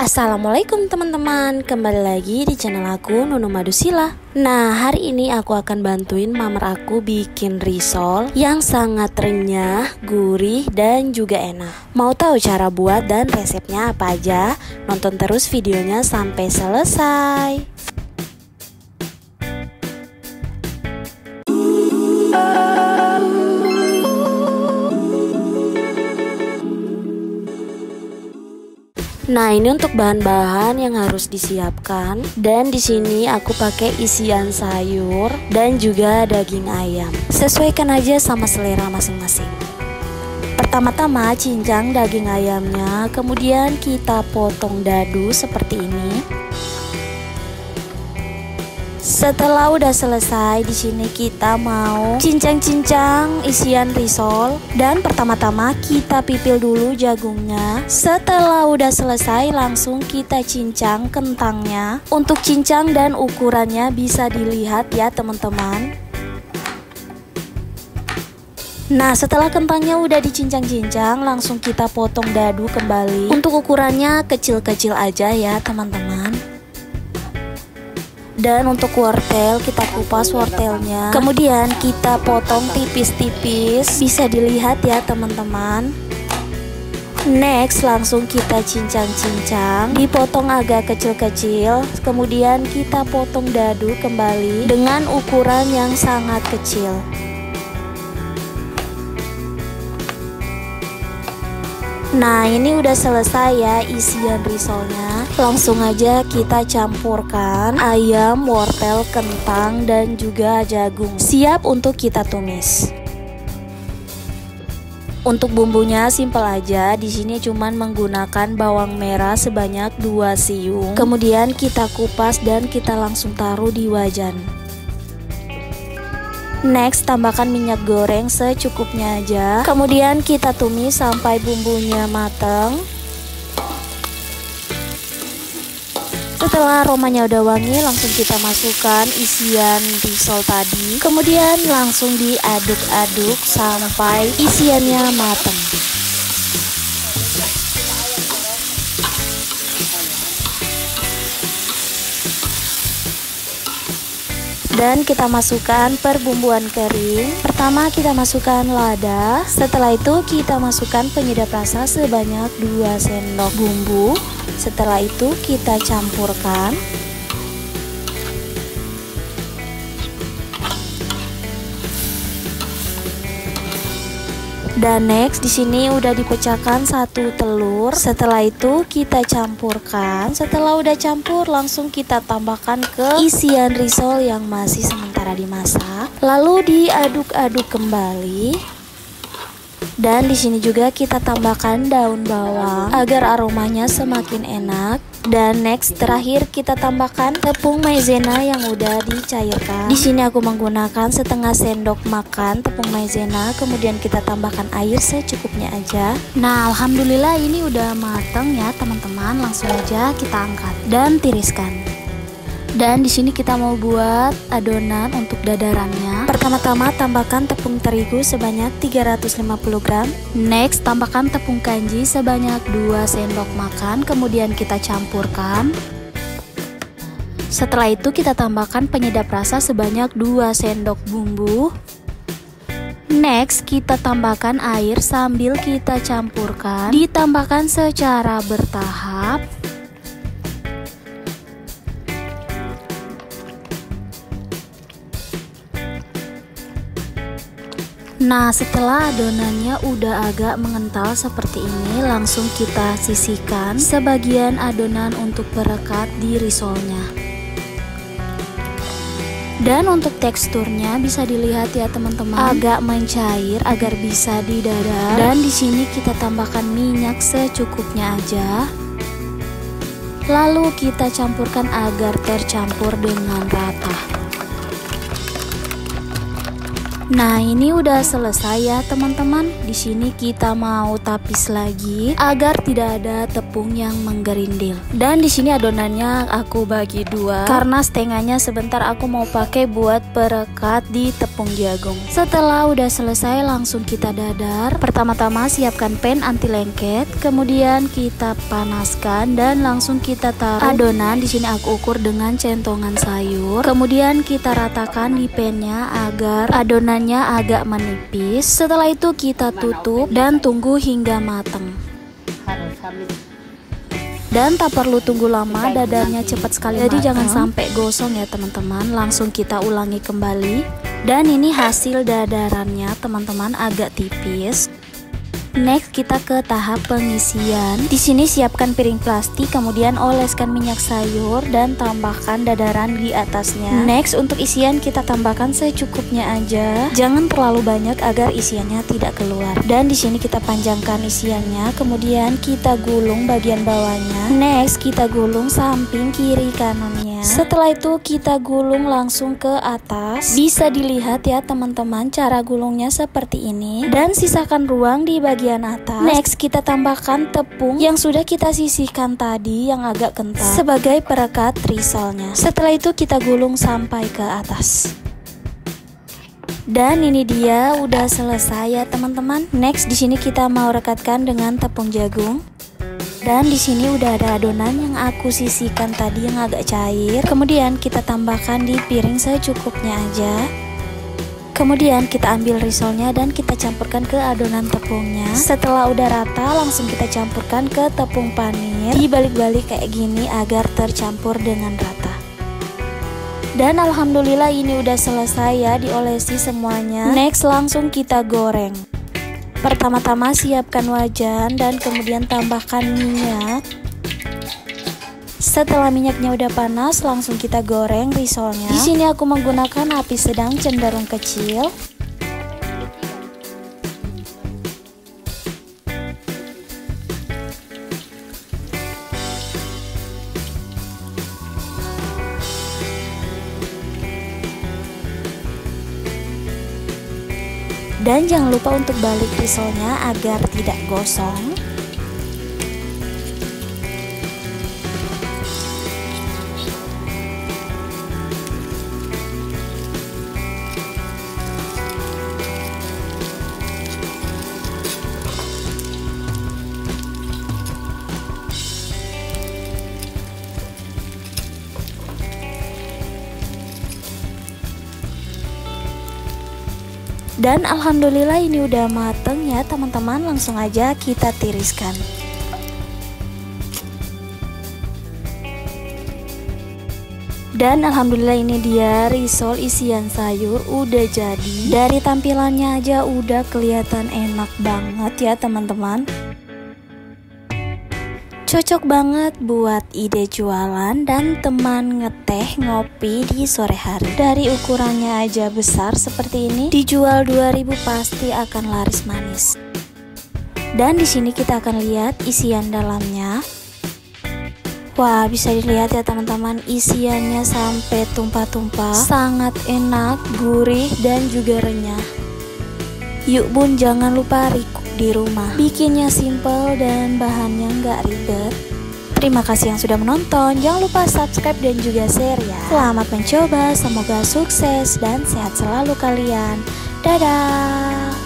Assalamualaikum teman-teman, kembali lagi di channel aku Nunu Madusila. Nah, hari ini aku akan bantuin mamer aku bikin risol yang sangat renyah, gurih, dan juga enak. Mau tahu cara buat dan resepnya apa aja? Nonton terus videonya sampai selesai. Nah, ini untuk bahan-bahan yang harus disiapkan. Dan di sini aku pakai isian sayur dan juga daging ayam. Sesuaikan aja sama selera masing-masing. Pertama-tama cincang daging ayamnya, kemudian kita potong dadu seperti ini. Setelah udah selesai, di sini kita mau cincang-cincang isian risol, dan pertama-tama kita pipil dulu jagungnya. Setelah udah selesai, langsung kita cincang kentangnya. Untuk cincang dan ukurannya bisa dilihat ya teman-teman. Nah, setelah kentangnya udah dicincang-cincang, langsung kita potong dadu kembali. Untuk ukurannya kecil-kecil aja ya teman-teman. Dan untuk wortel, kita kupas wortelnya, kemudian kita potong tipis-tipis, bisa dilihat ya teman-teman. Next, langsung kita cincang-cincang, dipotong agak kecil-kecil, kemudian kita potong dadu kembali dengan ukuran yang sangat kecil. Nah, ini udah selesai ya isian risolnya. Langsung aja kita campurkan ayam, wortel, kentang, dan juga jagung. Siap untuk kita tumis. Untuk bumbunya simpel aja. Di sini cuman menggunakan bawang merah sebanyak 2 siung. Kemudian kita kupas dan kita langsung taruh di wajan. Next, tambahkan minyak goreng secukupnya aja. Kemudian kita tumis sampai bumbunya matang. Setelah aromanya udah wangi, langsung kita masukkan isian risol tadi. Kemudian langsung diaduk-aduk sampai isiannya matang. Dan kita masukkan perbumbuan kering. Pertama kita masukkan lada. Setelah itu kita masukkan penyedap rasa sebanyak 2 sendok bumbu. Setelah itu kita campurkan. Dan next, di sini udah dipecahkan 1 telur. Setelah itu kita campurkan. Setelah udah campur, langsung kita tambahkan ke isian risol yang masih sementara dimasak. Lalu diaduk-aduk kembali. Dan di sini juga kita tambahkan daun bawang agar aromanya semakin enak. Dan next, terakhir kita tambahkan tepung maizena yang udah dicairkan. Di sini aku menggunakan setengah sendok makan tepung maizena. Kemudian kita tambahkan air secukupnya aja. Nah, alhamdulillah ini udah mateng ya teman-teman. Langsung aja kita angkat dan tiriskan. Dan di sini kita mau buat adonan untuk dadarannya. Pertama-tama tambahkan tepung terigu sebanyak 350 gram. Next, tambahkan tepung kanji sebanyak 2 sendok makan. Kemudian kita campurkan. Setelah itu kita tambahkan penyedap rasa sebanyak 2 sendok bumbu. Next, kita tambahkan air sambil kita campurkan. Ditambahkan secara bertahap. Nah, setelah adonannya udah agak mengental seperti ini, langsung kita sisihkan sebagian adonan untuk perekat di risolnya. Dan untuk teksturnya bisa dilihat ya teman-teman, agak mencair agar bisa didadar. Dan di sini kita tambahkan minyak secukupnya aja. Lalu kita campurkan agar tercampur dengan rata. Nah, ini udah selesai ya teman-teman. Di sini kita mau tapis lagi agar tidak ada tepung yang menggerindil. Dan di sini adonannya aku bagi dua karena setengahnya sebentar aku mau pakai buat perekat di tepung jagung. Setelah udah selesai langsung kita dadar. Pertama-tama siapkan pan anti lengket, kemudian kita panaskan dan langsung kita taruh adonan. Di sini aku ukur dengan centongan sayur. Kemudian kita ratakan di pannya agar adonan agak menipis. Setelah itu kita tutup dan tunggu hingga matang. Dan tak perlu tunggu lama, dadarnya cepat sekali jadi jangan sampai gosong ya teman-teman. Langsung kita ulangi kembali. Dan ini hasil dadarannya teman-teman, agak tipis. Next kita ke tahap pengisian. Di sini siapkan piring plastik, kemudian oleskan minyak sayur dan tambahkan dadaran di atasnya. Next untuk isian kita tambahkan secukupnya aja. Jangan terlalu banyak agar isiannya tidak keluar. Dan di sini kita panjangkan isiannya, kemudian kita gulung bagian bawahnya. Next kita gulung samping kiri kanannya. Setelah itu kita gulung langsung ke atas. Bisa dilihat ya teman-teman cara gulungnya seperti ini. Dan sisakan ruang di bagian atas. Next kita tambahkan tepung yang sudah kita sisihkan tadi yang agak kental sebagai perekat risolnya. Setelah itu kita gulung sampai ke atas. Dan ini dia udah selesai ya teman-teman. Next di sini kita mau rekatkan dengan tepung jagung. Dan di sini udah ada adonan yang aku sisihkan tadi yang agak cair. Kemudian kita tambahkan di piring secukupnya aja. Kemudian kita ambil risolnya dan kita campurkan ke adonan tepungnya. Setelah udah rata langsung kita campurkan ke tepung panir. Dibalik-balik kayak gini agar tercampur dengan rata. Dan alhamdulillah ini udah selesai ya diolesi semuanya. Next langsung kita goreng. Pertama-tama siapkan wajan dan kemudian tambahkan minyak. Setelah minyaknya udah panas, langsung kita goreng risolnya. Di sini aku menggunakan api sedang cenderung kecil. Dan jangan lupa untuk balik risolnya agar tidak gosong. Dan alhamdulillah ini udah mateng ya teman-teman, langsung aja kita tiriskan. Dan alhamdulillah ini dia risol isian sayur udah jadi. Dari tampilannya aja udah kelihatan enak banget ya teman-teman. Cocok banget buat ide jualan dan teman ngeteh ngopi di sore hari. Dari ukurannya aja besar seperti ini, dijual 2.000 pasti akan laris manis. Dan di sini kita akan lihat isian dalamnya. Wah, bisa dilihat ya teman-teman, isiannya sampai tumpah-tumpah. Sangat enak, gurih dan juga renyah. Yuk bun, jangan lupa recook di rumah. Bikinnya simple dan bahannya nggak ribet. Terima kasih yang sudah menonton. Jangan lupa subscribe dan juga share ya. Selamat mencoba, semoga sukses dan sehat selalu kalian. Dadah.